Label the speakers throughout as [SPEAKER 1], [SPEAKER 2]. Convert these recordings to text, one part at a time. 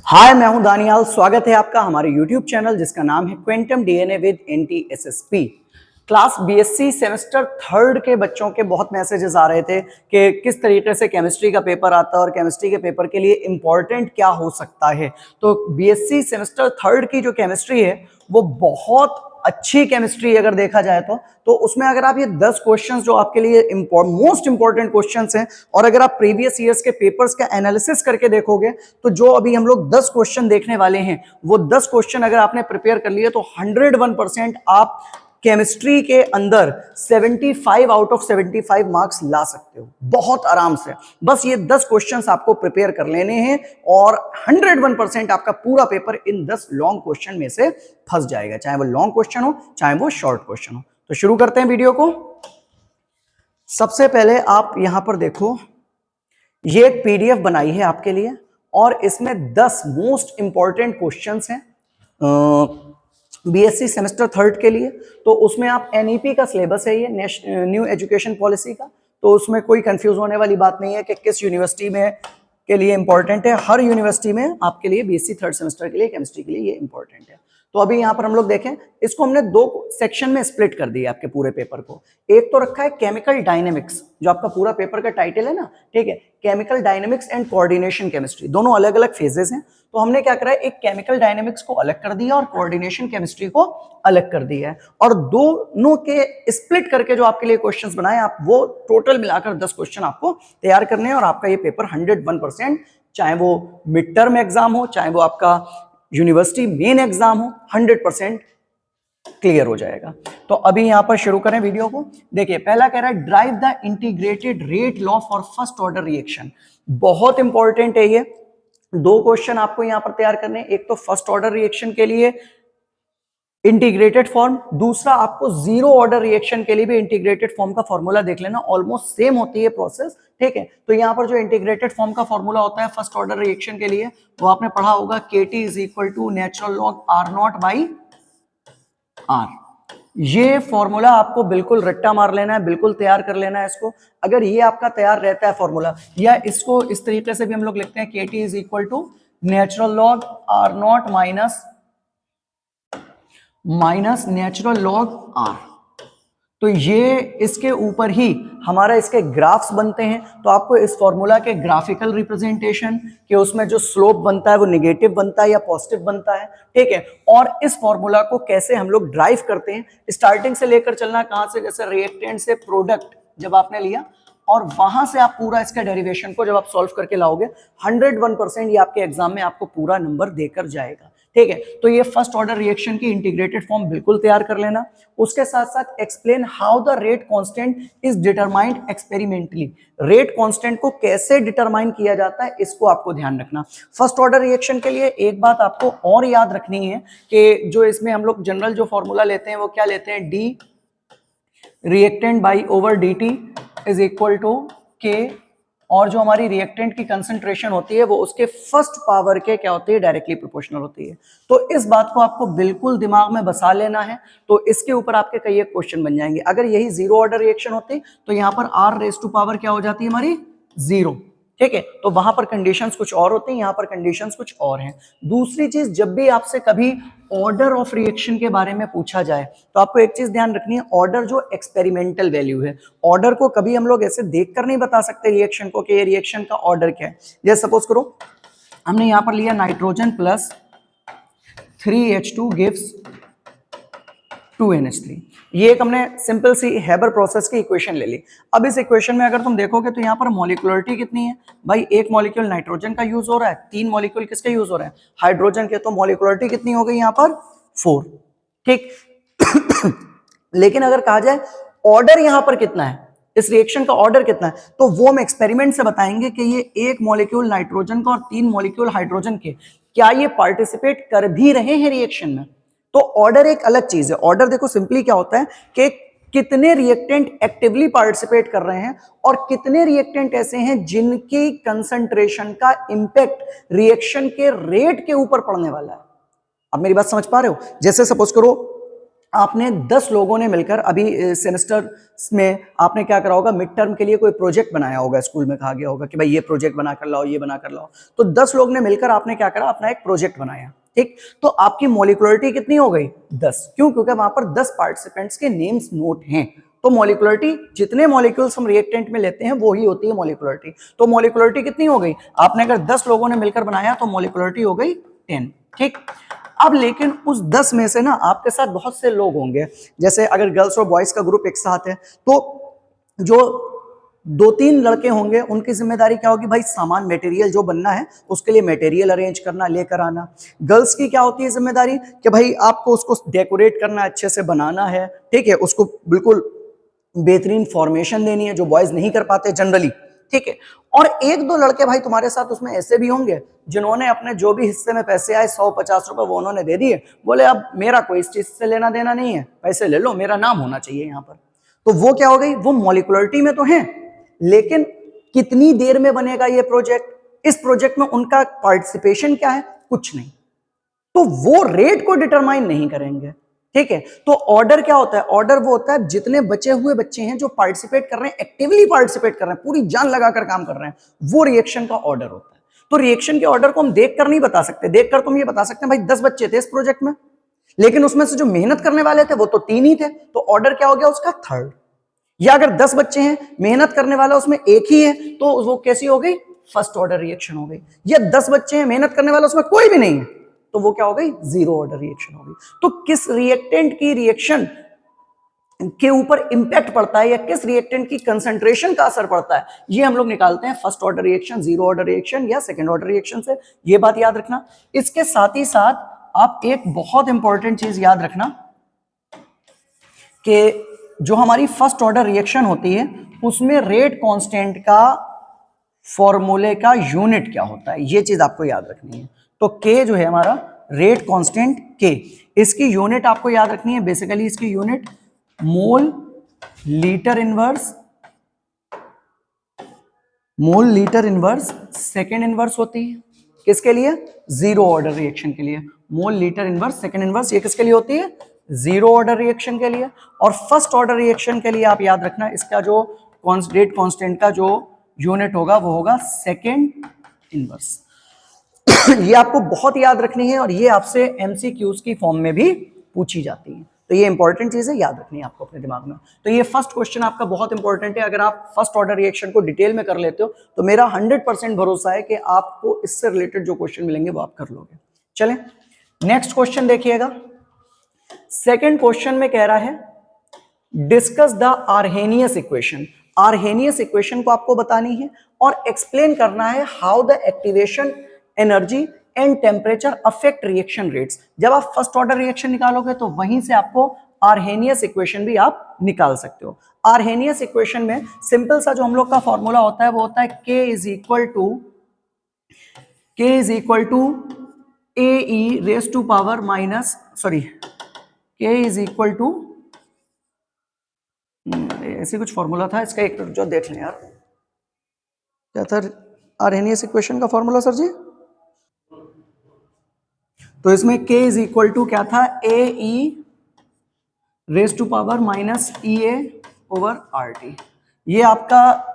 [SPEAKER 1] हाय, मैं हूं दानियाल। स्वागत है आपका हमारे YouTube चैनल जिसका नाम है quantum DNA with NTSSP। Class BSc semester third के बच्चों के बहुत मैसेजेस आ रहे थे कि किस तरीके से केमिस्ट्री का पेपर आता है और केमिस्ट्री के पेपर के लिए इंपॉर्टेंट क्या हो सकता है। तो बीएससी सेमेस्टर थर्ड की जो केमिस्ट्री है वो बहुत अच्छी केमिस्ट्री अगर देखा जाए तो उसमें अगर आप ये 10 क्वेश्चंस जो आपके लिए मोस्ट इंपॉर्टेंट क्वेश्चंस हैं और अगर आप प्रीवियस ईयर्स के पेपर्स का एनालिसिस करके देखोगे तो जो अभी हम लोग 10 क्वेश्चन देखने वाले हैं वो 10 क्वेश्चन अगर आपने प्रिपेयर कर लिए तो 101% आप केमिस्ट्री के अंदर 75 आउट ऑफ 75 मार्क्स ला सकते हो बहुत आराम से। बस ये 10 क्वेश्चंस आपको प्रिपेयर कर लेने हैं और 101% आपका पूरा पेपर इन 10 लॉन्ग क्वेश्चन में से फंस जाएगा, चाहे वो लॉन्ग क्वेश्चन हो चाहे वो शॉर्ट क्वेश्चन हो। तो शुरू करते हैं वीडियो को। सबसे पहले आप यहां पर देखो, ये एक पीडीएफ बनाई है आपके लिए और इसमें 10 मोस्ट इंपॉर्टेंट क्वेश्चंस हैं बीएससी सेमेस्टर थर्ड के लिए। तो उसमें आप एनईपी का सिलेबस है, ये न्यू एजुकेशन पॉलिसी का, तो उसमें कोई कंफ्यूज होने वाली बात नहीं है कि किस यूनिवर्सिटी में के लिए इंपॉर्टेंट है। हर यूनिवर्सिटी में आपके लिए बीएससी थर्ड सेमेस्टर के लिए केमिस्ट्री के लिए ये इंपॉर्टेंट है। तो अभी यहां पर हम लोग देखें, इसको हमने दो सेक्शन में स्प्लिट कर दिया आपके पूरे पेपर को। एक तो रखा है केमिकल डायनेमिक्स, जो आपका पूरा पेपर का टाइटल है ना, ठीक है, chemical dynamics and coordination chemistry, दोनों अलग अलग फेजेस हैं। तो हमने क्या करा है, एक केमिकल डायनेमिक्स को अलग कर दिया और कोऑर्डिनेशन केमिस्ट्री को अलग कर दिया है और दोनों के स्प्लिट करके जो आपके लिए क्वेश्चंस बनाए आप वो टोटल मिलाकर 10 क्वेश्चन आपको तैयार करने हैं और आपका ये पेपर 101%, चाहे वो मिड टर्म एग्जाम हो चाहे वो आपका यूनिवर्सिटी मेन एग्जाम हो, 100% क्लियर हो जाएगा। तो अभी यहां पर शुरू करें वीडियो को। देखिए पहला कह रहा है drive the integrated rate law for first order reaction. बहुत इंपॉर्टेंट है ये। दो क्वेश्चन आपको यहां पर तैयार करने हैं, एक तो फर्स्ट ऑर्डर रिएक्शन के लिए इंटीग्रेटेड फॉर्म, दूसरा आपको जीरो ऑर्डर रिएक्शन के लिए भी इंटीग्रेटेड फॉर्म का फॉर्मूला देख लेना, ऑलमोस्ट सेम होती है प्रोसेस, ठीक है। तो यहां पर जो इंटीग्रेटेड फॉर्म का फॉर्मूला होता है फर्स्ट ऑर्डर रिएक्शन के लिए वो आपने पढ़ा होगा, KT is equal to natural log R0 by R। ये फॉर्मूला आपको बिल्कुल रट्टा मार लेना है, बिल्कुल तैयार कर लेना है इसको। अगर ये आपका तैयार रहता है फॉर्मूला, या इसको इस तरीके से भी हम लोग लिखते हैं, KT is equal to natural log R0 minus natural log R। तो ये इसके ऊपर ही हमारा इसके ग्राफ्स बनते हैं। तो आपको इस फॉर्मूला के ग्राफिकल रिप्रेजेंटेशन के उसमें जो स्लोप बनता है वो नेगेटिव बनता है या पॉजिटिव बनता है, ठीक है। और इस फॉर्मूला को कैसे हम लोग ड्राइव करते हैं, स्टार्टिंग से लेकर चलना, कहां से, जैसे रिएक्टेंट से प्रोडक्ट जब आपने लिया और वहां से आप पूरा इसका डेरिवेशन को जब आप सॉल्व करके लाओगे 101% ये आपके एग्जाम में आपको पूरा नंबर देकर जाएगा, ठीक है। तो ये फर्स्ट ऑर्डर रिएक्शन की इंटीग्रेटेड फॉर्म बिल्कुल तैयार कर लेना। उसके साथ साथ explain how the rate constant is determined experimentally. Rate constant को कैसे डिटरमाइन किया जाता है इसको आपको ध्यान रखना। फर्स्ट ऑर्डर रिएक्शन के लिए एक बात आपको और याद रखनी है कि जो इसमें हम लोग जनरल जो फॉर्मूला लेते हैं वो क्या लेते हैं, D reactant by over dt is equal to K, और जो हमारी रिएक्टेंट की कंसंट्रेशन होती है वो उसके फर्स्ट पावर के क्या होती है, डायरेक्टली प्रोपोर्शनल होती है। तो इस बात को आपको बिल्कुल दिमाग में बसा लेना है। तो इसके ऊपर आपके कई एक क्वेश्चन बन जाएंगे। अगर यही जीरो ऑर्डर रिएक्शन होती तो यहाँ पर R रेज टू पावर क्या हो जाती है हमारी, 0, ठीक है। तो वहां पर कंडीशंस कुछ और होती हैं, यहां पर कंडीशंस कुछ और हैं। दूसरी चीज, जब भी आपसे कभी ऑर्डर ऑफ रिएक्शन के बारे में पूछा जाए तो आपको एक चीज ध्यान रखनी है, ऑर्डर जो एक्सपेरिमेंटल वैल्यू है, ऑर्डर को कभी हम लोग ऐसे देखकर नहीं बता सकते रिएक्शन को कि ये रिएक्शन का ऑर्डर क्या है। जैसे सपोज करो हमने यहां पर लिया nitrogen plus 3H2 gives 2NH3, ये एक हमने सिंपल सी हैबर प्रोसेस की इक्वेशन ले ली। अब इस इक्वेशन में अगर तुम देखोगे तो यहाँ पर मॉलिक्यूलरिटी कितनी है भाई, एक मॉलिक्यूल नाइट्रोजन का यूज हो रहा है, 3 मॉलिक्यूल किसके यूज हो रहे हैं, हाइड्रोजन के। तो मॉलिक्यूलरिटी कितनी हो गई यहाँ पर, 4, ठीक। लेकिन अगर कहा जाए ऑर्डर यहाँ पर कितना है, इस रिएक्शन का ऑर्डर कितना है, तो वो हम एक्सपेरिमेंट से बताएंगे कि ये एक मॉलिक्यूल नाइट्रोजन का और 3 मॉलिक्यूल हाइड्रोजन के, क्या ये पार्टिसिपेट कर भी रहे हैं रिएक्शन में। तो ऑर्डर एक अलग चीज है। ऑर्डर देखो सिंपली क्या होता है कि कितने रिएक्टेंट एक्टिवली पार्टिसिपेट कर रहे हैं और कितने रिएक्टेंट ऐसे हैं जिनकी कंसंट्रेशन का इंपैक्ट रिएक्शन के रेट के ऊपर पड़ने वाला है। अब मेरी बात समझ पा रहे हो। जैसे सपोज करो आपने 10 लोगों ने मिलकर अभी सेमेस्टर में आपने क्या करा होगा, मिड टर्म के लिए कोई प्रोजेक्ट बनाया होगा, स्कूल में कहा गया होगा कि भाई ये प्रोजेक्ट बना कर लाओ, ये बना कर लाओ। तो 10 लोग ने मिलकर आपने क्या करा, अपना एक प्रोजेक्ट बनाया, ठीक। तो आपकी मॉलिक्युलरिटी कितनी हो गई, 10। क्यों? क्योंकि वहां पर 10 पार्टिसिपेंट्स के नेम्स नोट हैं। तो मॉलिक्युलरिटी, जितने मॉलिक्यूल्स हम रिएक्टेंट में लेते हैं वो ही होती है मॉलिक्युलरिटी। तो मॉलिक्युलरिटी कितनी हो गई, आपने अगर 10 लोगों ने मिलकर बनाया तो मॉलिक्युलरिटी हो गई 10, ठीक। अब लेकिन उस 10 में से ना आपके साथ बहुत से लोग होंगे, जैसे अगर गर्ल्स और बॉयज का ग्रुप एक साथ है तो जो 2-3 लड़के होंगे उनकी जिम्मेदारी क्या होगी, भाई सामान मटेरियल जो बनना है उसके लिए मटेरियल अरेंज करना, लेकर आना। गर्ल्स की क्या होती है जिम्मेदारी कि भाई आपको उसको डेकोरेट करना, अच्छे से बनाना है, ठीक है, उसको बिल्कुल बेहतरीन फॉर्मेशन देनी है जो बॉयज नहीं कर पाते जनरली, ठीक है। और 1-2 लड़के भाई तुम्हारे साथ उसमें ऐसे भी होंगे जिन्होंने अपने जो भी हिस्से में पैसे आए 100-50 रुपए वो उन्होंने दे दिए, बोले अब मेरा कोई इस चीज से लेना देना नहीं है, पैसे ले लो, मेरा नाम होना चाहिए यहाँ पर। तो वो क्या हो गई, वो मॉलिक्युलरिटी में तो है लेकिन कितनी देर में बनेगा ये प्रोजेक्ट, इस प्रोजेक्ट में उनका पार्टिसिपेशन क्या है, कुछ नहीं। तो वो रेट को डिटरमाइन नहीं करेंगे, ठीक है। तो ऑर्डर क्या होता है, ऑर्डर वो होता है जितने बचे हुए बच्चे हैं जो पार्टिसिपेट कर रहे हैं, एक्टिवली पार्टिसिपेट कर रहे हैं, पूरी जान लगाकर काम कर रहे हैं, वो रिएक्शन का ऑर्डर होता है। तो रिएक्शन के ऑर्डर को हम देखकर नहीं बता सकते, देखकर तुम ये बता सकते हैं भाई 10 बच्चे थे इस प्रोजेक्ट में, लेकिन उसमें से जो मेहनत करने वाले थे वो तो 3 ही थे, तो ऑर्डर क्या हो गया उसका, थर्ड। या अगर 10 बच्चे हैं, मेहनत करने वाला उसमें एक ही है, तो वो कैसी हो गई, फर्स्ट ऑर्डर रिएक्शन हो गई। या 10 बच्चे हैं, मेहनत करने वाला उसमें कोई भी नहीं है, तो वो क्या हो गई, जीरो ऑर्डर रिएक्शन हो गई। तो किस रिएक्टेंट की रिएक्शन के ऊपर इंपैक्ट पड़ता है या किस रिएक्टेंट की कंसंट्रेशन का असर पड़ता है, ये हम लोग निकालते हैं first order reaction, zero order reaction या सेकंड ऑर्डर रिएक्शन से। ये बात याद रखना। इसके साथ ही साथ आप एक बहुत इंपॉर्टेंट चीज याद रखना कि जो हमारी फर्स्ट ऑर्डर रिएक्शन होती है उसमें रेट कांस्टेंट का फॉर्मूले का यूनिट क्या होता है, ये चीज आपको याद रखनी है। तो के जो है हमारा रेट कांस्टेंट के, इसकी यूनिट आपको याद रखनी है। बेसिकली इसकी unit mole litre inverse second inverse होती है। किसके लिए, जीरो ऑर्डर रिएक्शन के लिए। Mole litre inverse second inverse ये किसके लिए होती है, जीरो ऑर्डर रिएक्शन के लिए। और फर्स्ट ऑर्डर रिएक्शन के लिए आप याद रखना इसका जो रेट कांस्टेंट का जो यूनिट होगा वो होगा सेकेंड इनवर्स। ये आपको बहुत याद रखनी है और ये आपसे एमसीक्यूज की फॉर्म में भी पूछी जाती है। तो ये इंपॉर्टेंट चीज है, याद रखनी है आपको अपने दिमाग में। तो ये फर्स्ट क्वेश्चन आपका बहुत इंपॉर्टेंट है। अगर आप फर्स्ट ऑर्डर रिएक्शन को डिटेल में कर लेते हो तो मेरा 100% भरोसा है कि आपको इससे रिलेटेड जो क्वेश्चन मिलेंगे वो आप कर लोगे। चलें नेक्स्ट क्वेश्चन देखिएगा। सेकेंड क्वेश्चन में कह रहा है discuss the Arrhenius equation. Arrhenius equation को आपको बतानी है और एक्सप्लेन करना है how the activation energy and temperature affect reaction rates. जब आप फर्स्ट ऑर्डर रिएक्शन निकालोगे तो वहीं से आपको आर्हेनियस इक्वेशन भी आप निकाल सकते हो। आर्हेनियस इक्वेशन में सिंपल सा जो हम लोग का फॉर्मूला होता है वो होता है K is equal to AE raise to power minus K is equal to, ऐसे कुछ फॉर्मूला था इसका, एक जो देख लें यार, क्या था आर्हेनियस इक्वेशन का फॉर्मूला सर जी। तो इसमें K इज इक्वल टू क्या था, AE raise to power minus EA over RT। ये आपका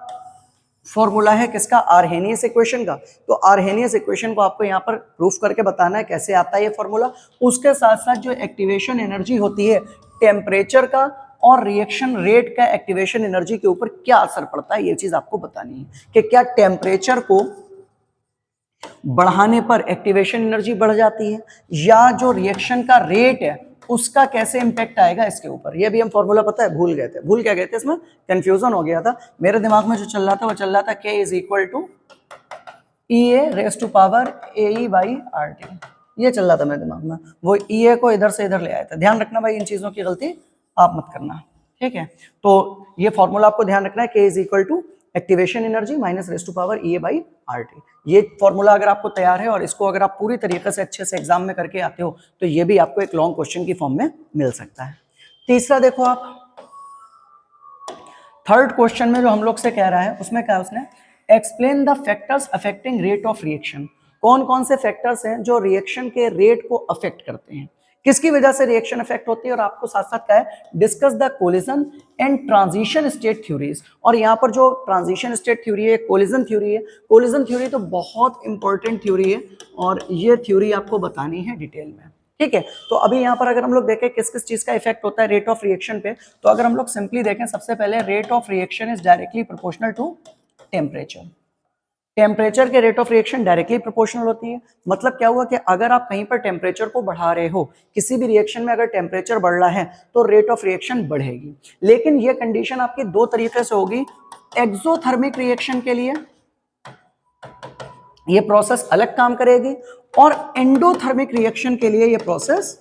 [SPEAKER 1] फॉर्मूला है किसका, आर्हेनियस इक्वेशन का। तो आर्हेनियस इक्वेशन को आपको यहाँ पर प्रूफ करके बताना है कैसे आता है ये फॉर्मूला। उसके साथ साथ जो एक्टिवेशन एनर्जी होती है टेम्परेचर का और रिएक्शन रेट का एक्टिवेशन एनर्जी के ऊपर क्या असर पड़ता है, ये चीज आपको बतानी है कि क्या टेम्परेचर को बढ़ाने पर एक्टिवेशन एनर्जी बढ़ जाती है या जो रिएक्शन का रेट है उसका कैसे इंपैक्ट आएगा इसके ऊपर। ये भी हम फॉर्मूला पता है भूल गए थे, भूल क्या गए थे, इसमें कंफ्यूजन हो गया था मेरे दिमाग में। जो चल रहा था वो चल रहा था K is equal to EA raise to power AE by RT, ये चल रहा था मेरे दिमाग में। वो EA को इधर से इधर ले आया था। ध्यान रखना भाई इन चीजों की गलती आप मत करना, ठीक है। तो ये फॉर्मूला आपको ध्यान रखना है, K is equal to activation energy minus raise to power EA by RT। ये फॉर्मूला अगर आपको तैयार है और इसको अगर आप पूरी तरीके से अच्छे से एग्जाम में करके आते हो तो ये भी आपको एक लॉन्ग क्वेश्चन की फॉर्म में मिल सकता है। तीसरा देखो आप, थर्ड क्वेश्चन में जो हम लोग से कह रहा है उसमें क्या है, उसने explain the factors affecting rate of reaction. कौन कौन से फैक्टर्स हैं जो रिएक्शन के रेट को अफेक्ट करते हैं, किसकी वजह से रिएक्शन इफेक्ट होती है, और आपको साथ साथ क्या है, discuss the collision and transition state theories. और यहाँ पर जो ट्रांजिशन स्टेट थ्योरी है, कोलिजन थ्योरी है, कोलिजन थ्योरी तो बहुत इंपॉर्टेंट थ्योरी है और ये थ्योरी आपको बतानी है डिटेल में, ठीक है। तो अभी यहाँ पर अगर हम लोग देखें किस किस चीज का इफेक्ट होता है रेट ऑफ रिएक्शन पे, तो अगर हम लोग सिंपली देखें, सबसे पहले rate of reaction is directly proportional to temperature. Temperature के rate of reaction directly proportional होती है। मतलब क्या हुआ कि अगर आप कहीं पर टेम्परेचर को बढ़ा रहे हो, किसी भी रिएक्शन में अगर टेम्परेचर बढ़ रहा है तो रेट ऑफ रिएक्शन बढ़ेगी। लेकिन ये कंडीशन आपकी दो तरीके से होगी। एक्सोथर्मिक रिएक्शन के लिए ये प्रोसेस अलग काम करेगी और एंडोथर्मिक रिएक्शन के लिए ये प्रोसेस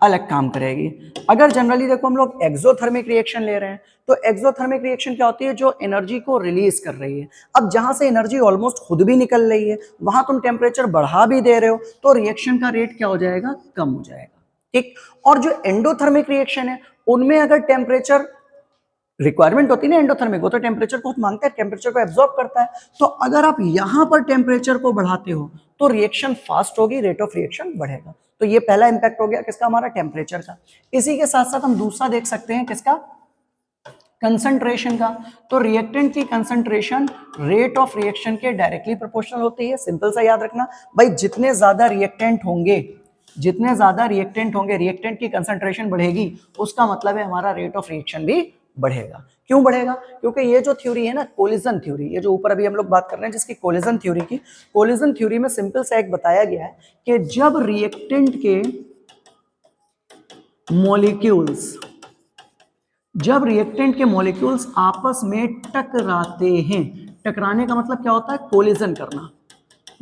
[SPEAKER 1] अलग काम करेगी। अगर जनरली देखो हम लोग एक्सोथर्मिक रिएक्शन ले रहे हैं, तो एक्सोथर्मिक रिएक्शन क्या होती है, जो एनर्जी को रिलीज कर रही है। अब जहां से एनर्जी ऑलमोस्ट खुद भी निकल रही है, वहां तुम टेम्परेचर बढ़ा भी दे रहे हो, तो रिएक्शन का रेट क्या हो जाएगा, कम हो जाएगा, ठीक। और जो एंडोथर्मिक रिएक्शन है, उनमें अगर टेम्परेचर रिक्वायरमेंट होती है ना एंडोथर्मिक, वो तो टेम्परेचर को मांगता है, टेम्परेचर को एब्जॉर्ब करता है। तो अगर आप यहां पर टेम्परेचर को बढ़ाते हो तो रिएक्शन फास्ट होगी, रेट ऑफ रिएक्शन बढ़ेगा। तो ये पहला इंपैक्ट हो गया किसका, हमारा टेम्परेचर का। इसी के साथ साथ हम दूसरा देख सकते हैं किसका, कंसंट्रेशन का। तो रिएक्टेंट की कंसंट्रेशन रेट ऑफ रिएक्शन के डायरेक्टली प्रोपोर्शनल होती है। सिंपल सा याद रखना भाई, जितने ज्यादा रिएक्टेंट होंगे, रिएक्टेंट की कंसंट्रेशन बढ़ेगी, उसका मतलब है हमारा रेट ऑफ रिएक्शन भी बढ़ेगा। क्यों बढ़ेगा, क्योंकि ये जो थ्योरी है ना कोलिजन थ्योरी, ये जो ऊपर अभी हम लोग बात कर रहे हैं जिसकी कोलिजन थ्योरी की, कोलिजन थ्योरी में सिंपल सा एक बताया गया है कि जब रिएक्टेंट के मॉलिक्यूल्स आपस में टकराते हैं, टकराने का मतलब क्या होता है, कोलिजन करना।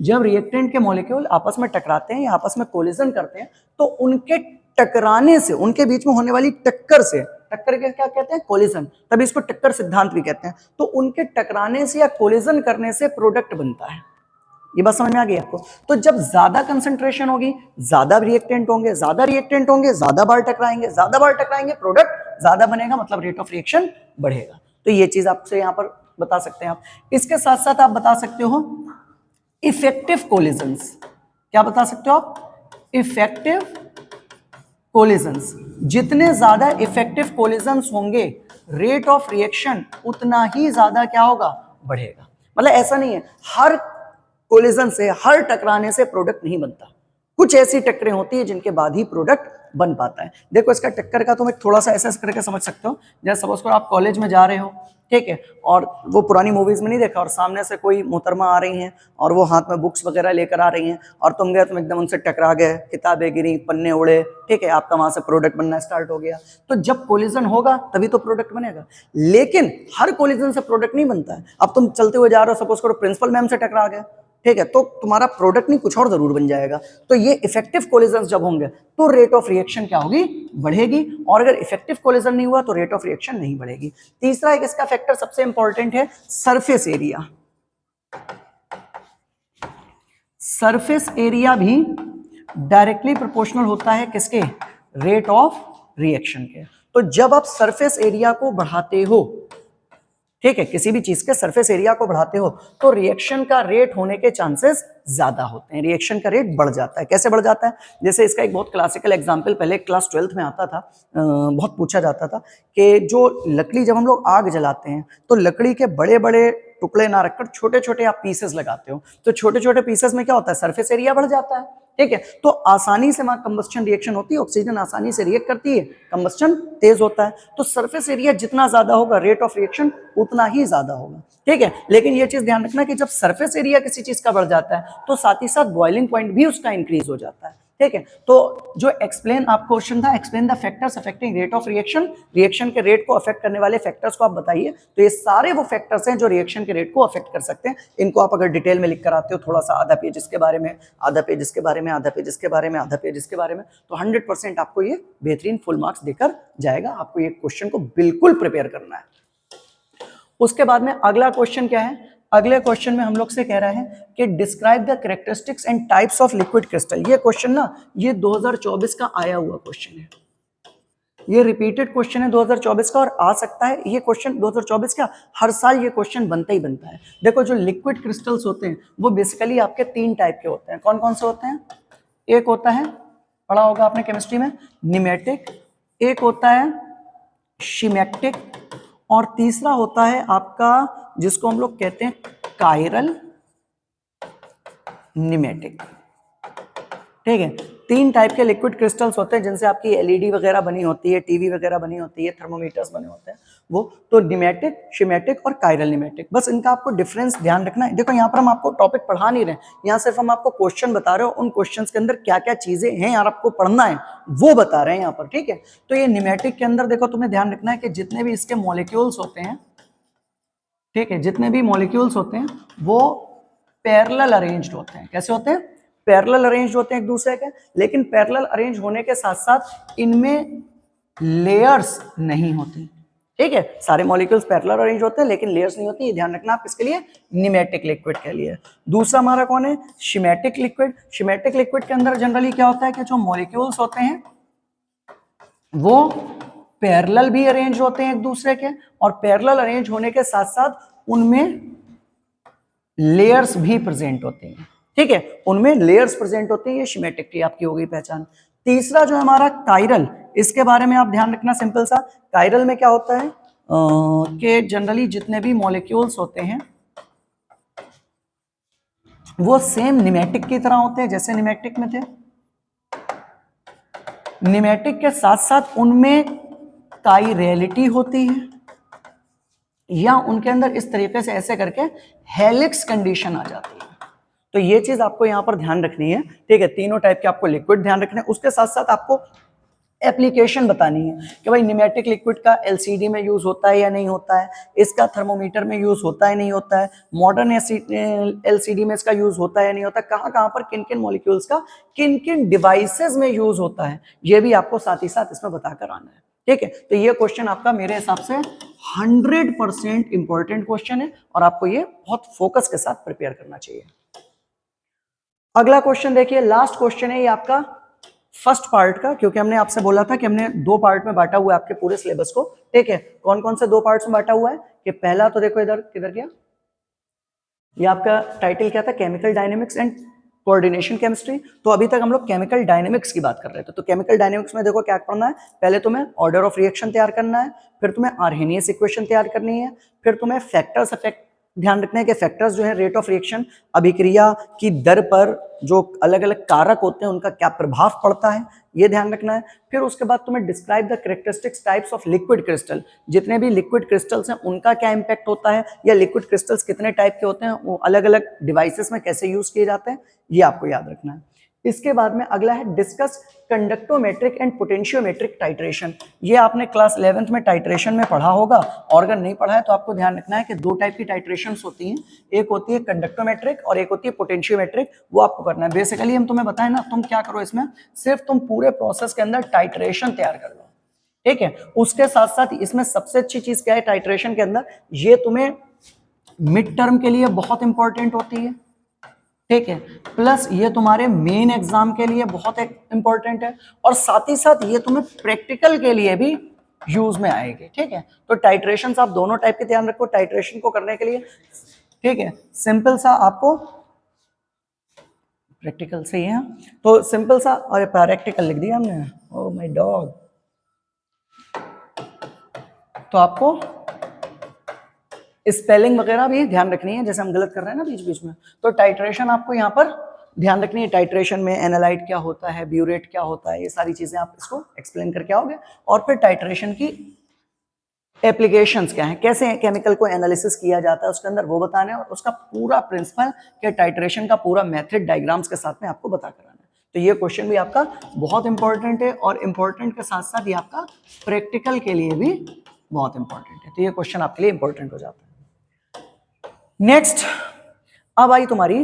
[SPEAKER 1] जब रिएक्टेंट के मॉलिक्यूल आपस में टकराते हैं या आपस में कोलिजन करते हैं, तो उनके टकराने से, उनके बीच में होने वाली टक्कर से, टक्कर के क्या कहते हैं, कोलिजन, तभी इसको टक्कर सिद्धांत भी कहते हैं। तो उनके टकराने से या कोलिजन करने से प्रोडक्ट बनता है। ये बात समझ में आ गई आपको। तो जब ज्यादा कंसंट्रेशन होगी, ज्यादा रिएक्टेंट होंगे, ज्यादा बार टकराएंगे, प्रोडक्ट ज्यादा बनेगा, मतलब रेट ऑफ रिएक्शन बढ़ेगा। तो ये चीज आपसे यहाँ पर बता सकते हैं आप। इसके साथ साथ आप बता सकते हो इफेक्टिव कोलिजन्स। क्या बता सकते हो आप, इफेक्टिव कोलिजन्स। जितने ज्यादा इफेक्टिव कोलिजन्स होंगे, रेट ऑफ रिएक्शन उतना ही ज्यादा क्या होगा, बढ़ेगा। मतलब ऐसा नहीं है हर कोलिजन से, हर टकराने से प्रोडक्ट नहीं बनता। कुछ ऐसी टक्करें होती है जिनके बाद ही प्रोडक्ट बन पाता है। देखो इसका टक्कर का तुम एक थोड़ा सा ऐसा करके समझ सकते हो। जैसे सपोज करो आप कॉलेज में जा रहे हो, ठीक है, और वो पुरानी मूवीज में नहीं देखा, और सामने से कोई मोहतरमा आ रही हैं और वो हाथ में बुक्स वगैरह लेकर आ रही हैं, और तुम गए, तुम एकदम उनसे टकरा गए, किताबें गिरी, पन्ने उड़े, ठीक है, आपका वहां से प्रोडक्ट बनना स्टार्ट हो गया। तो जब कोलिजन होगा तभी तो प्रोडक्ट बनेगा। लेकिन हर कोलिजन से प्रोडक्ट नहीं बनता है। अब तुम चलते हुए जा रहे हो, सपोज करो प्रिंसिपल मैम से टकरा गए, ठीक है, तो तुम्हारा प्रोडक्ट नहीं कुछ और जरूर बन जाएगा। तो ये इफेक्टिव कोलिजन जब होंगे तो रेट ऑफ रिएक्शन क्या होगी, बढ़ेगी। और अगर इफेक्टिव कोलिजन नहीं हुआ तो रेट ऑफ रिएक्शन नहीं बढ़ेगी। तीसरा एक इसका फैक्टर सबसे इंपॉर्टेंट है, सरफेस एरिया। सरफेस एरिया भी डायरेक्टली प्रोपोर्शनल होता है किसके, रेट ऑफ रिएक्शन के। तो जब आप सरफेस एरिया को बढ़ाते हो, ठीक है, किसी भी चीज के सरफेस एरिया को बढ़ाते हो, तो रिएक्शन का रेट होने के चांसेस ज्यादा होते हैं, रिएक्शन का रेट बढ़ जाता है। कैसे बढ़ जाता है, जैसे इसका एक बहुत क्लासिकल एग्जांपल पहले क्लास 12th में आता था, बहुत पूछा जाता था कि जो लकड़ी, जब हम लोग आग जलाते हैं तो लकड़ी के बड़े बड़े टुकड़े ना रखकर छोटे छोटे आप पीसेस लगाते हो, तो छोटे छोटे पीसेस में क्या होता है, सरफेस एरिया बढ़ जाता है, ठीक है। तो आसानी से वहां कंबस्शन रिएक्शन होती है, ऑक्सीजन आसानी से रिएक्ट करती है, कंबस्शन तेज होता है। तो सरफेस एरिया जितना ज्यादा होगा, रेट ऑफ रिएक्शन उतना ही ज्यादा होगा, ठीक है। लेकिन ये चीज ध्यान रखना कि जब सरफेस एरिया किसी चीज का बढ़ जाता है तो साथ ही साथ बॉइलिंग पॉइंट भी उसका इंक्रीज हो जाता है, ठीक है। तो जो एक्सप्लेन आप क्वेश्चन था, explain the factors affecting rate of reaction, reaction के रेट को अफेक्ट करने वाले फैक्टर्स को आप बताइए। तो ये सारे वो फैक्टर्स हैं जो रिएक्शन के रेट को अफेक्ट कर सकते हैं। इनको आप अगर डिटेल में लिख कर आते हो, थोड़ा सा आधा पेज इसके बारे में, आधा पेज इसके बारे में, आधा पेज इसके बारे में, आधा पेज इसके बारे में, तो 100% आपको ये बेहतरीन फुल मार्क्स देकर जाएगा। आपको ये क्वेश्चन को बिल्कुल प्रिपेयर करना है। उसके बाद में अगला क्वेश्चन क्या है, अगले क्वेश्चन में हम लोग से कह रहा है कि describe the characteristics and types of liquid crystal. ये क्वेश्चन ना, ये 2024 का आया हुआ क्वेश्चन है, ये रिपीटेड क्वेश्चन है 2024 का, और आ सकता है ये क्वेश्चन 2024 का, हर साल ये क्वेश्चन बनता ही बनता है। देखो जो लिक्विड क्रिस्टल्स होते हैं वो बेसिकली आपके 3 टाइप के होते हैं। कौन कौन से होते हैं, एक होता है पढ़ा होगा आपने केमिस्ट्री में, निमेटिक, एक होता है शिमेक्टिक, और तीसरा होता है आपका जिसको हम लोग कहते हैं कायरल निमेटिक। ठीक है, तीन टाइप के लिक्विड क्रिस्टल्स होते हैं जिनसे आपकी एलईडी वगैरह बनी होती है, टीवी वगैरह बनी होती है, थर्मोमीटर्स बने होते हैं, वो तो निमेटिक, शिमेटिक और कायरल निमेटिक। बस इनका आपको डिफरेंस ध्यान रखना है। देखो यहाँ पर हम आपको टॉपिक पढ़ा नहीं रहे, यहाँ सिर्फ हम आपको क्वेश्चन बता रहे हो, उन क्वेश्चंस के अंदर क्या क्या चीजें हैं यार आपको पढ़ना है वो बता रहे हैं यहाँ पर। ठीक है, तो ये निमेटिक के अंदर देखो तुम्हें ध्यान रखना है कि जितने भी इसके मॉलिक्यूल्स होते हैं, ठीक है, जितने भी मॉलिक्यूल्स होते हैं वो पैरेलल अरेंज्ड होते हैं। कैसे होते हैं? पैरेलल अरेंज्ड होते हैं एक दूसरे के, लेकिन पैरेलल अरेंज होने के साथ साथ इनमें लेयर्स नहीं होती। ठीक है, सारे मॉलिक्यूल्स पैरेलल अरेंज होते हैं लेकिन लेयर्स नहीं होती, ये ध्यान रखना आप इसके लिए, निमेटिक लिक्विड के लिए। दूसरा हमारा कौन है? शिमेटिक लिक्विड। शिमेटिक लिक्विड के अंदर जनरली क्या होता है कि जो मॉलिक्यूल्स होते हैं वो पैरेलल भी अरेंज होते हैं एक दूसरे के, और पैरेलल अरेंज होने के साथ साथ उनमें लेयर्स भी प्रेजेंट होते हैं। ठीक है, उनमें लेयर्स प्रेजेंट होते हैं, ये शिमेटिक की आपकी हो गई पहचान। तीसरा जो हमारा कायरल, इसके बारे में आप ध्यान रखना सिंपल सा। कायरल में क्या होता है कि जनरली जितने भी मॉलिक्यूल्स होते हैं वो सेम निमेटिक की तरह होते हैं जैसे निमेटिक में थे। निमेटिक के साथ साथ उनमें कायरलिटी होती है, या उनके अंदर इस तरीके से ऐसे करके हेलिक्स कंडीशन आ जाती है। तो ये चीज आपको यहां पर ध्यान रखनी है। ठीक है, तीनों टाइप के आपको लिक्विड ध्यान रखने हैं, उसके साथ साथ आपको एप्लीकेशन बतानी है कि भाई निमेटिक लिक्विड का एलसीडी में यूज होता है या नहीं होता है, इसका थर्मोमीटर में यूज होता है नहीं होता है, मॉडर्न एलसीडी में इसका यूज होता है या नहीं होता, कहां कहां पर किन किन मॉलिक्यूल्स का किन किन डिवाइसेस में यूज होता है, ये भी आपको साथ ही साथ इसमें बताकर आना है। ठीक है, तो ये क्वेश्चन आपका मेरे हिसाब से 100% इंपॉर्टेंट क्वेश्चन है और आपको ये बहुत फोकस के साथ प्रिपेयर करना चाहिए। अगला क्वेश्चन देखिए, लास्ट क्वेश्चन है ये आपका फर्स्ट पार्ट का, क्योंकि हमने आपसे बोला था कि हमने दो पार्ट में बांटा हुआ है आपके पूरे सिलेबस को। ठीक है, कौन कौन से दो पार्ट्स में बांटा हुआ है कि पहला तो देखो इधर किधर गया, ये आपका टाइटल क्या था, chemical dynamics and coordination chemistry. तो अभी तक हम लोग केमिकल डायनेमिक्स की बात कर रहे थे। तो केमिकल डायनेमिक्स में देखो क्या पढ़ना है, पहले तुम्हें ऑर्डर ऑफ रिएक्शन तैयार करना है, फिर तुम्हें आर्हेनियस इक्वेशन तैयार करनी है, फिर तुम्हें फैक्टर्स इफेक्ट ध्यान रखना है कि फैक्टर्स जो है रेट ऑफ रिएक्शन, अभिक्रिया की दर पर जो अलग अलग कारक होते हैं उनका क्या प्रभाव पड़ता है, ये ध्यान रखना है। फिर उसके बाद तुम्हें describe the characteristics types of liquid crystal, जितने भी लिक्विड क्रिस्टल्स हैं उनका क्या इंपैक्ट होता है, या लिक्विड क्रिस्टल्स कितने टाइप के होते हैं, वो अलग अलग डिवाइसेस में कैसे यूज किए जाते हैं, ये आपको याद रखना है। इसके बाद में अगला है discuss conductometric and potentiometric titration. ये आपने क्लास 11th में टाइट्रेशन में पढ़ा होगा, और अगर नहीं पढ़ा है तो आपको ध्यान रखना है कि दो टाइप की टाइट्रेशंस होती हैं, एक होती है कंडक्टोमेट्रिक और एक होती है पोटेंशियोमेट्रिक। वो आपको करना है। बेसिकली हम तुम्हें बताएं ना, तुम क्या करो इसमें, सिर्फ तुम पूरे प्रोसेस के अंदर टाइट्रेशन तैयार कर लो। ठीक है, उसके साथ साथ इसमें सबसे अच्छी चीज क्या है टाइट्रेशन के अंदर, ये तुम्हें मिड टर्म के लिए बहुत इंपॉर्टेंट होती है। ठीक है, प्लस ये तुम्हारे मेन एग्जाम के लिए बहुत इंपॉर्टेंट है, और साथ ही साथ ये तुम्हें प्रैक्टिकल के लिए भी यूज में आएगी। ठीक है, तो टाइट्रेशन आप दोनों टाइप के ध्यान रखो। टाइट्रेशन को करने के लिए, ठीक है, सिंपल सा आपको प्रैक्टिकल से ही है, तो सिंपल सा, और प्रैक्टिकल लिख दिया हमने, ओह माय डॉग। तो आपको स्पेलिंग वगैरह भी ध्यान रखनी है, जैसे हम गलत कर रहे हैं ना बीच बीच में। तो टाइट्रेशन आपको यहाँ पर ध्यान रखनी है। टाइट्रेशन में एनालाइट क्या होता है, ब्यूरेट क्या होता है, ये सारी चीजें आप इसको एक्सप्लेन करके आओगे। और फिर टाइट्रेशन की एप्लीकेशंस क्या है, कैसे केमिकल को एनालिसिस किया जाता है उसके अंदर, वो बताना है, और उसका पूरा प्रिंसिपल के टाइट्रेशन का पूरा मेथड डायग्राम्स के साथ में आपको बता कराना है। तो ये क्वेश्चन भी आपका बहुत इंपॉर्टेंट है, और इंपॉर्टेंट के साथ साथ ये आपका प्रैक्टिकल के लिए भी बहुत इंपॉर्टेंट है। तो ये क्वेश्चन आपके लिए इंपॉर्टेंट हो जाता है। नेक्स्ट, अब आई तुम्हारी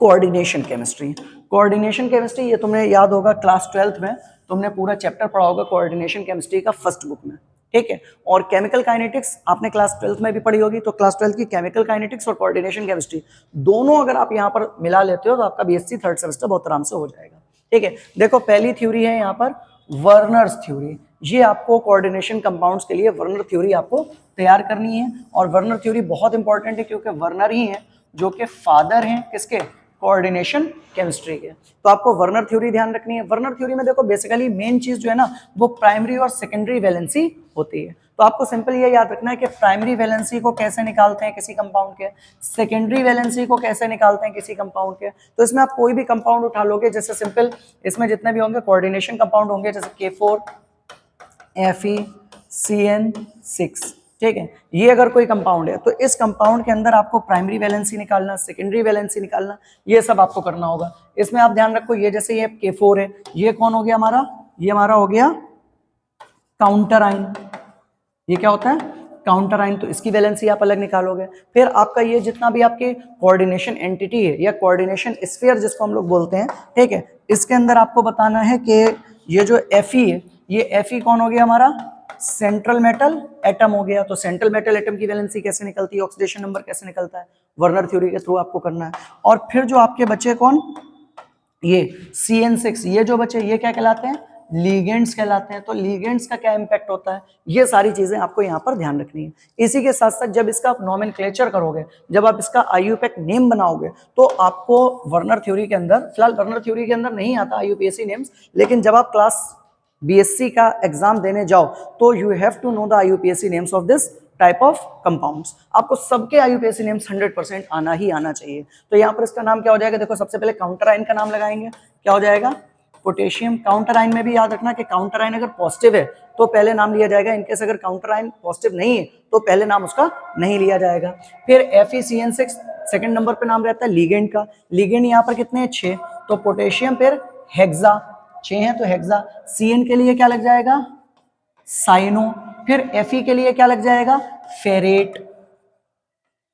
[SPEAKER 1] कोऑर्डिनेशन केमिस्ट्री। कोऑर्डिनेशन केमिस्ट्री ये तुम्हें याद होगा क्लास 12th में तुमने पूरा चैप्टर पढ़ा होगा कोऑर्डिनेशन केमिस्ट्री का फर्स्ट बुक में। ठीक है, और केमिकल काइनेटिक्स आपने क्लास 12th में भी पढ़ी होगी। तो क्लास 12th की केमिकल काइनेटिक्स और कोऑर्डिनेशन केमिस्ट्री दोनों अगर आप यहाँ पर मिला लेते हो तो आपका बीएससी थर्ड सेमेस्टर बहुत आराम से हो जाएगा। ठीक है, देखो पहली थ्योरी है यहाँ पर वर्नर्स थ्योरी। ये आपको कोऑर्डिनेशन कंपाउंड्स के लिए वर्नर थ्योरी आपको तैयार करनी है, और वर्नर थ्योरी बहुत इंपॉर्टेंट है क्योंकि वर्नर ही है जो कि फादर हैं किसके, कोऑर्डिनेशन केमिस्ट्री के। तो आपको वर्नर थ्योरी ध्यान रखनी है। वर्नर थ्योरी में देखो बेसिकली मेन चीज जो है ना वो प्राइमरी और सेकेंडरी वैलेंसी होती है। तो आपको सिंपल ये याद रखना है कि प्राइमरी वैलेंसी को कैसे निकालते हैं किसी कंपाउंड के, सेकेंडरी वैलेंसी को कैसे निकालते हैं किसी कंपाउंड के। तो इसमें आप कोई भी कंपाउंड उठा लोगे, जैसे सिंपल इसमें जितने भी होंगे कोऑर्डिनेशन कंपाउंड होंगे, जैसे K4 FeCN6, ठीक है। ये अगर कोई कंपाउंड है तो इस कंपाउंड के अंदर आपको प्राइमरी वैलेंसी निकालना, सेकेंडरी वैलेंसी निकालना, ये सब आपको करना होगा। इसमें आप ध्यान रखो, ये जैसे ये K4 है, ये कौन हो गया हमारा, ये हमारा हो गया काउंटर आयन। ये क्या होता है, काउंटर आयन। तो इसकी वैलेंसी आप अलग निकालोगे। फिर आपका ये जितना भी आपके कोऑर्डिनेशन एंटिटी है या कोऑर्डिनेशन स्फीयर जिसको हम लोग बोलते हैं, ठीक है, इसके अंदर आपको बताना है कि ये जो Fe है, ये Fe कौन हो गया हमारा, सेंट्रल मेटल एटम हो गया। तो सेंट्रल मेटल एटम की वैलेंसी कैसे निकलती है, ऑक्सीडेशन नंबर कैसे निकलता है, वर्नर थ्योरी के थ्रू आपको करना है। और फिर जो आपके बचे कौन, ये CN6, ये जो बचे ये क्या कहलाते हैं, लीगेंड्स कहलाते हैं। तो लीगेंड्स का क्या इंपैक्ट होता है, ये सारी चीजें आपको यहाँ पर ध्यान रखनी है। इसी के साथ साथ जब इसका आप नोमेनक्लेचर करोगे, जब आप इसका IUPAC नेम बनाओगे, तो आपको वर्नर थ्योरी के अंदर, फिलहाल वर्नर थ्योरी के अंदर नहीं आता IUPAC नेम्स, लेकिन जब आप क्लास BSc का एग्जाम देने जाओ तो you have to know the IUPAC names of this type of compounds. आपको सबके IUPAC नेम्स 100% आना ही आना चाहिए। तो यहाँ पर इसका नाम क्या हो जाएगा, देखो सबसे पहले काउंटर आयन का नाम लगाएंगे, क्या हो जाएगा, पोटेशियम। काउंटर आयन में भी याद रखना कि काउंटर आयन अगर पॉजिटिव है तो पहले नाम लिया जाएगा, इनकेस अगर काउंटर आयन पॉजिटिव नहीं है तो पहले नाम उसका नहीं लिया जाएगा। फिर FeCN6 सेकंड नंबर पे नाम रहता है लीगेंड का। लीगेंड यहाँ पर कितने हैं, 6। तो पोटेशियम फिर हेक्सा, 6 है तो हेक्सा। CN के लिए क्या लग जाएगा, साइनो। फिर Fe के लिए क्या लग जाएगा, फेरेट।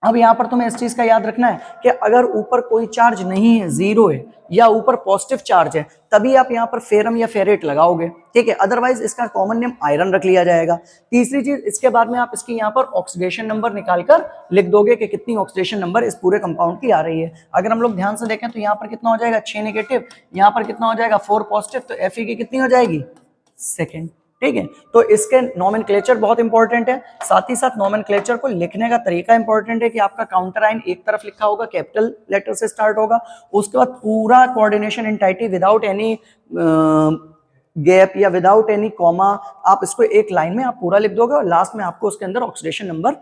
[SPEAKER 1] अब यहां पर तुम्हें इस चीज का याद रखना है कि अगर ऊपर कोई चार्ज नहीं है, जीरो है, या ऊपर पॉजिटिव चार्ज है, तभी आप यहां पर फेरम या फेरेट लगाओगे, ठीक है। अदरवाइज इसका कॉमन नेम आयरन रख लिया जाएगा। तीसरी चीज, इसके बाद में आप इसकी यहां पर ऑक्सीडेशन नंबर निकालकर लिख दोगे कि कितनी ऑक्सीडेशन नंबर इस पूरे कंपाउंड की आ रही है। अगर हम लोग ध्यान से देखें तो यहाँ पर कितना हो जाएगा, 6 नेगेटिव, यहाँ पर कितना हो जाएगा, 4 पॉजिटिव, तो Fe की कितनी हो जाएगी, सेकेंड, ठीक है। तो इसके नोमेनक्लेचर बहुत इंपॉर्टेंट है। साथ ही साथ नोमेनक्लेचर को लिखने का तरीका इंपॉर्टेंट है कि आपका काउंटर आयन एक तरफ लिखा होगा, कैपिटल लेटर से स्टार्ट होगा, उसके बाद पूरा coordination entity without any gap या विदाउट एनी कॉमा, आप इसको एक लाइन में आप पूरा लिख दोगे और लास्ट में आपको उसके अंदर ऑक्सीडेशन नंबर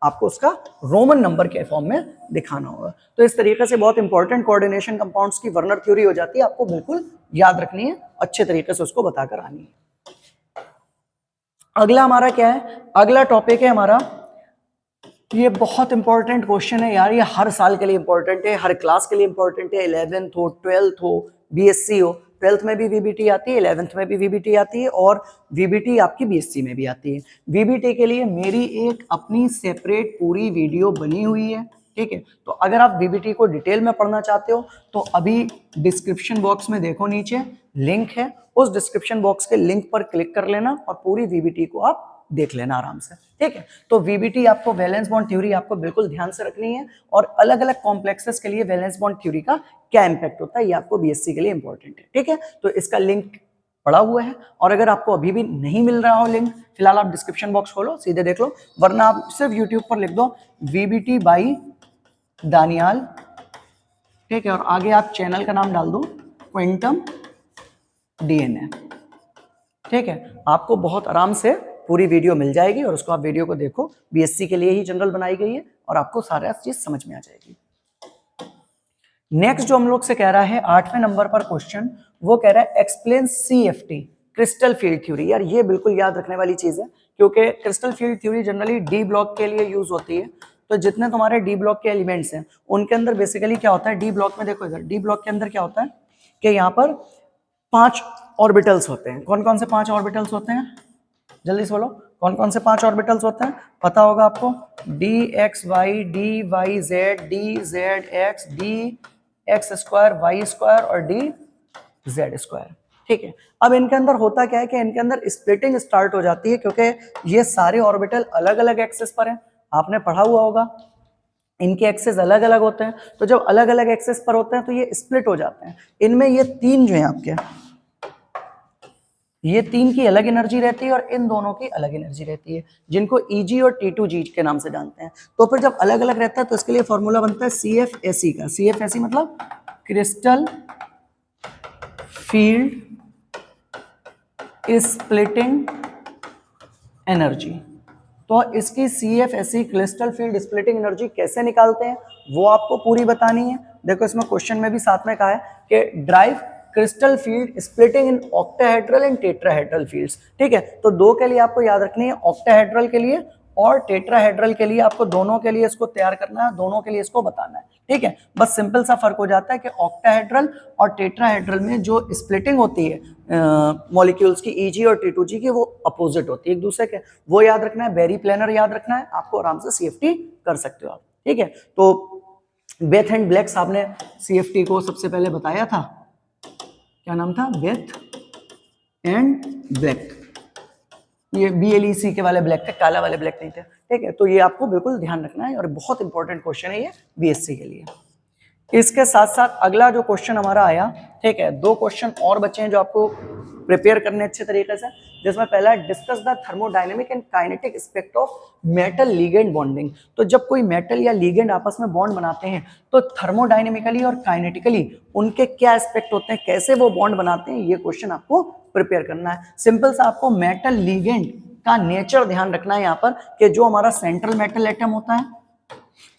[SPEAKER 1] आपको उसका रोमन नंबर के फॉर्म में दिखाना होगा। तो इस तरीके से बहुत इंपॉर्टेंट कोऑर्डिनेशन कंपाउंड्स की वर्नर थ्योरी हो जाती है, आपको बिल्कुल याद रखनी है, अच्छे तरीके से उसको बताकर आनी है। अगला हमारा क्या है, अगला टॉपिक है हमारा, ये बहुत इंपॉर्टेंट क्वेश्चन है यार, ये हर साल के लिए इंपॉर्टेंट है, हर क्लास के लिए इंपॉर्टेंट है, 11th हो, 12th हो, BSc हो, 12th में भी VBT आती है, 11th में भी VBT आती है, और VBT आपकी BSc में भी आती है। VBT के लिए मेरी एक अपनी सेपरेट पूरी वीडियो बनी हुई है, ठीक है। तो अगर आप VBT को डिटेल में पढ़ना चाहते हो तो अभी डिस्क्रिप्शन बॉक्स में देखो, नीचे लिंक है, उस डिस्क्रिप्शन बॉक्स के लिंक पर क्लिक कर लेना और पूरी VBT को आप देख लेना आराम से, ठीक है। तो VBT आपको वैलेंस बॉन्ड थ्योरी आपको बिल्कुल ध्यान से रखनी है, और अलग अलग कॉम्प्लेक्सेस के लिए वैलेंस बॉन्ड थ्योरी का क्या इंपैक्ट होता है ये आपको BSc के लिए इंपॉर्टेंट है, ठीक है। तो इसका लिंक पड़ा हुआ है, और अगर आपको अभी भी नहीं मिल रहा हो लिंक, फिलहाल आप डिस्क्रिप्शन बॉक्स खोलो, सीधे देख लो, वरना आप सिर्फ यूट्यूब पर लिख दो VBT बाई दानियाल, ठीक है, और आगे आप चैनल का नाम डाल दो क्वांटम DNA, ठीक है। आपको बहुत आराम से पूरी वीडियो मिल जाएगी और उसको आप वीडियो को देखो, BSc के लिए ही जनरल बनाई गई है और आपको सारा चीज समझ में आ जाएगी। नेक्स्ट जो हम लोग से कह रहा है 8वें नंबर पर क्वेश्चन, वो कह रहा है explain CFT crystal field theory. यार ये बिल्कुल याद रखने वाली चीज है, क्योंकि crystal field theory generally D block के लिए यूज होती है। तो जितने तुम्हारे D ब्लॉक के एलिमेंट्स हैं उनके अंदर बेसिकली क्या होता है, D ब्लॉक में देखो इधर, D ब्लॉक के अंदर क्या होता है कि यहाँ पर 5 ऑर्बिटल्स होते हैं। कौन कौन से 5 ऑर्बिटल्स होते हैं, जल्दी से बोलो, कौन कौन से 5 ऑर्बिटल्स होते हैं, पता होगा आपको, DXY, DYZ, DZX, DX² Y² और DZ², ठीक है। अब इनके अंदर होता क्या है कि इनके अंदर स्प्लिटिंग स्टार्ट हो जाती है, क्योंकि ये सारे ऑर्बिटल अलग अलग एक्सेस पर हैं, आपने पढ़ा हुआ होगा, इनके एक्सेस अलग अलग होते हैं। तो जब अलग अलग एक्सेस पर होते हैं तो ये स्प्लिट हो जाते हैं। इनमें ये 3 जो है आपके, ये 3 की अलग एनर्जी रहती है और इन दोनों की अलग एनर्जी रहती है, जिनको EG और T2G के नाम से जानते हैं। तो फिर जब अलग अलग रहता है तो इसके लिए फॉर्मूला बनता है CFSE का। CFSE मतलब क्रिस्टल फील्ड स्प्लिटिंग एनर्जी। तो इसकी CFSE crystal field splitting energy कैसे निकालते हैं वो आपको पूरी बतानी है। देखो इसमें क्वेश्चन में भी साथ में कहा है कि drive crystal field splitting in octahedral and tetrahedral fields. ठीक है, तो दो के लिए आपको याद रखनी है, ऑक्टाहेड्रल के लिए और टेट्राहेड्रल के लिए। आपको दोनों के लिए इसको तैयार करना है, दोनों के लिए इसको बताना है। ठीक है, बस सिंपल सा फर्क हो जाता है कि ऑक्टाहेड्रल और टेट्राहेड्रल में जो स्प्लिटिंग होती है मॉलिक्यूल्स की EG और T2G की, वो अपोजिट होती है एक दूसरे के। वो याद रखना है, बेरी प्लेनर याद रखना है, आपको आराम से CFT कर सकते हो आप। ठीक है, तो बेथ एंड ब्लैक साहब ने CFT को सबसे पहले बताया था, क्या नाम था, बेथ एंड ब्लैक। ये BLEC के वाले ब्लैक थे, काला वाले ब्लैक नहीं थे। ठीक है, तो ये आपको बिल्कुल ध्यान रखना है और बहुत इंपॉर्टेंट क्वेश्चन है ये BSc के लिए। इसके साथ साथ अगला जो क्वेश्चन हमारा आया, ठीक है, दो क्वेश्चन और बचे हैं जो आपको प्रिपेयर करने अच्छे तरीके से, जिसमें पहला है discuss the thermodynamic and kinetic aspect of metal ligand bonding. तो जब कोई मेटल या लिगेंड आपस में बॉन्ड बनाते हैं तो थर्मोडायनेमिकली और काइनेटिकली उनके क्या एस्पेक्ट होते हैं, कैसे वो बॉन्ड बनाते हैं, ये क्वेश्चन आपको प्रिपेयर करना है। सिंपल सा आपको मेटल लिगेंड का नेचर ध्यान रखना है यहाँ पर, कि जो हमारा सेंट्रल मेटल एटम होता है,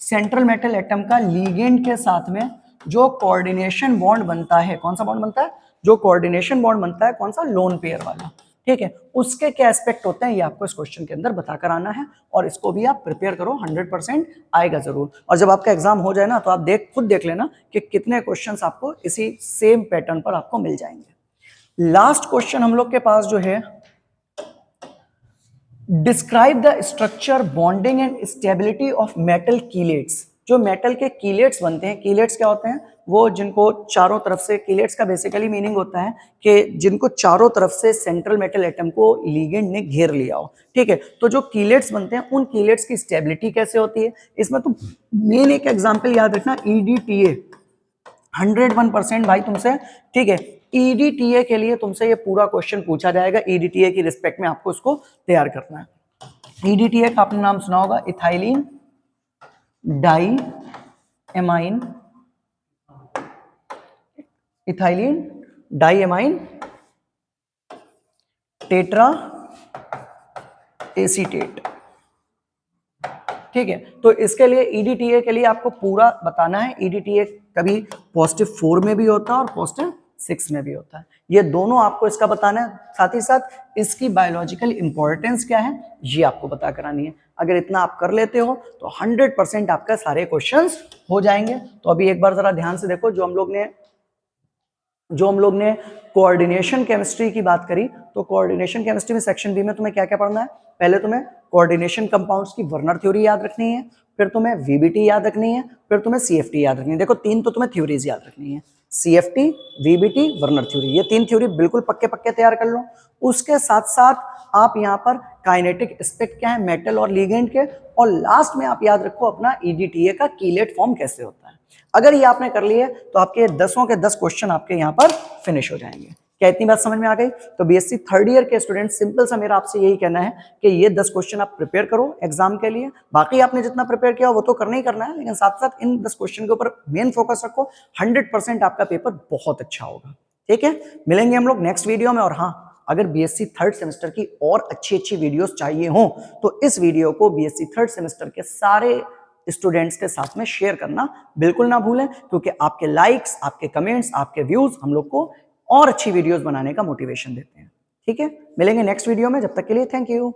[SPEAKER 1] सेंट्रल मेटल एटम का लिगेंड के साथ में जो कोऑर्डिनेशन बॉन्ड बनता है, कौन सा बॉन्ड बनता है, जो कोऑर्डिनेशन बॉन्ड बनता है, कौन सा, लोन पेयर वाला। ठीक है, उसके क्या एस्पेक्ट होते हैं ये आपको इस क्वेश्चन के अंदर बताकर आना है और इसको भी आप प्रिपेयर करो, 100% आएगा जरूर। और जब आपका एग्जाम हो जाए ना तो आप खुद देख लेना कि कितने क्वेश्चंस आपको इसी सेम पैटर्न पर आपको मिल जाएंगे। लास्ट क्वेश्चन हम लोग के पास जो है, describe the structure, bonding and stability of metal chelates. जो मेटल के कीलेट्स बनते हैं, कीलेट्स क्या होते हैं, वो जिनको चारों तरफ से, कीलेट्स का बेसिकली मीनिंग होता है कि जिनको चारों तरफ से सेंट्रल मेटल एटम को लिगेंड ने घेर लिया हो। ठीक है, तो जो कीलेट्स बनते हैं उन कीलेट्स की स्टेबिलिटी कैसे होती है, इसमें तो मेन एक एग्जाम्पल याद रखना, EDTA 101% भाई तुमसे। ठीक है, EDTA के लिए तुमसे ये पूरा क्वेश्चन पूछा जाएगा, EDTA की रिस्पेक्ट में आपको इसको तैयार करना है। EDTA का आपने नाम सुना होगा, ethylene diamine, ethylene diamine tetraacetate. ठीक है, तो इसके लिए EDTA के लिए आपको पूरा बताना है। EDTA कभी +4 में भी होता है और +6 में भी होता है, ये दोनों आपको इसका बताना है। साथ ही साथ इसकी बायोलॉजिकल इंपॉर्टेंस क्या है ये आपको बता करानी है। अगर इतना आप कर लेते हो तो 100% आपका सारे क्वेश्चंस हो जाएंगे। तो अभी एक बार जरा ध्यान से देखो, जो हम लोग ने कोऑर्डिनेशन केमिस्ट्री की बात करी, तो कोऑर्डिनेशन केमिस्ट्री में सेक्शन बी में तुम्हें क्या क्या पढ़ना है, पहले तुम्हें कोऑर्डिनेशन कंपाउंड्स की वर्नर थ्योरी याद रखनी है, फिर तुम्हें VBT याद रखनी है, फिर तुम्हें CFT याद रखनी है। देखो तीन तो तुम्हें थ्योरीज याद रखनी है, CFT, VBT, वर्नर थ्योरी, ये तीन थ्योरी बिल्कुल पक्के पक्के तैयार कर लो। उसके साथ साथ आप यहाँ पर काइनेटिक एस्पेक्ट क्या है मेटल और लिगेंड के, और लास्ट में आप याद रखो अपना EDTA का कीलेट फॉर्म कैसे होता है। अगर ये आपने कर लिए तो आपके 10 के 10 क्वेश्चन आपके यहाँ पर फिनिश हो जाएंगे। क्या इतनी बात समझ में आ गई? तो BSc थर्ड ईयर के स्टूडेंट, सिंपल सा मेरा आपसे यही कहना है कि ये 10 क्वेश्चन आप प्रिपेयर करो एग्जाम के लिए। बाकी आपने जितना प्रिपेयर किया वो तो करना ही करना है, लेकिन साथ साथ इन 10 क्वेश्चन के ऊपर मेन फोकस रखो, 100% आपका पेपर बहुत अच्छा होगा। ठीक है, मिलेंगे हम लोग नेक्स्ट वीडियो में। और हाँ, अगर BSc थर्ड सेमेस्टर की और अच्छी वीडियोस चाहिए हो तो इस वीडियो को BSc थर्ड सेमेस्टर के सारे स्टूडेंट्स के साथ में शेयर करना बिल्कुल ना भूलें, क्योंकि आपके लाइक्स, आपके कमेंट्स, आपके व्यूज हम लोग को और अच्छी वीडियोस बनाने का मोटिवेशन देते हैं। ठीक है, मिलेंगे नेक्स्ट वीडियो में, जब तक के लिए थैंक यू।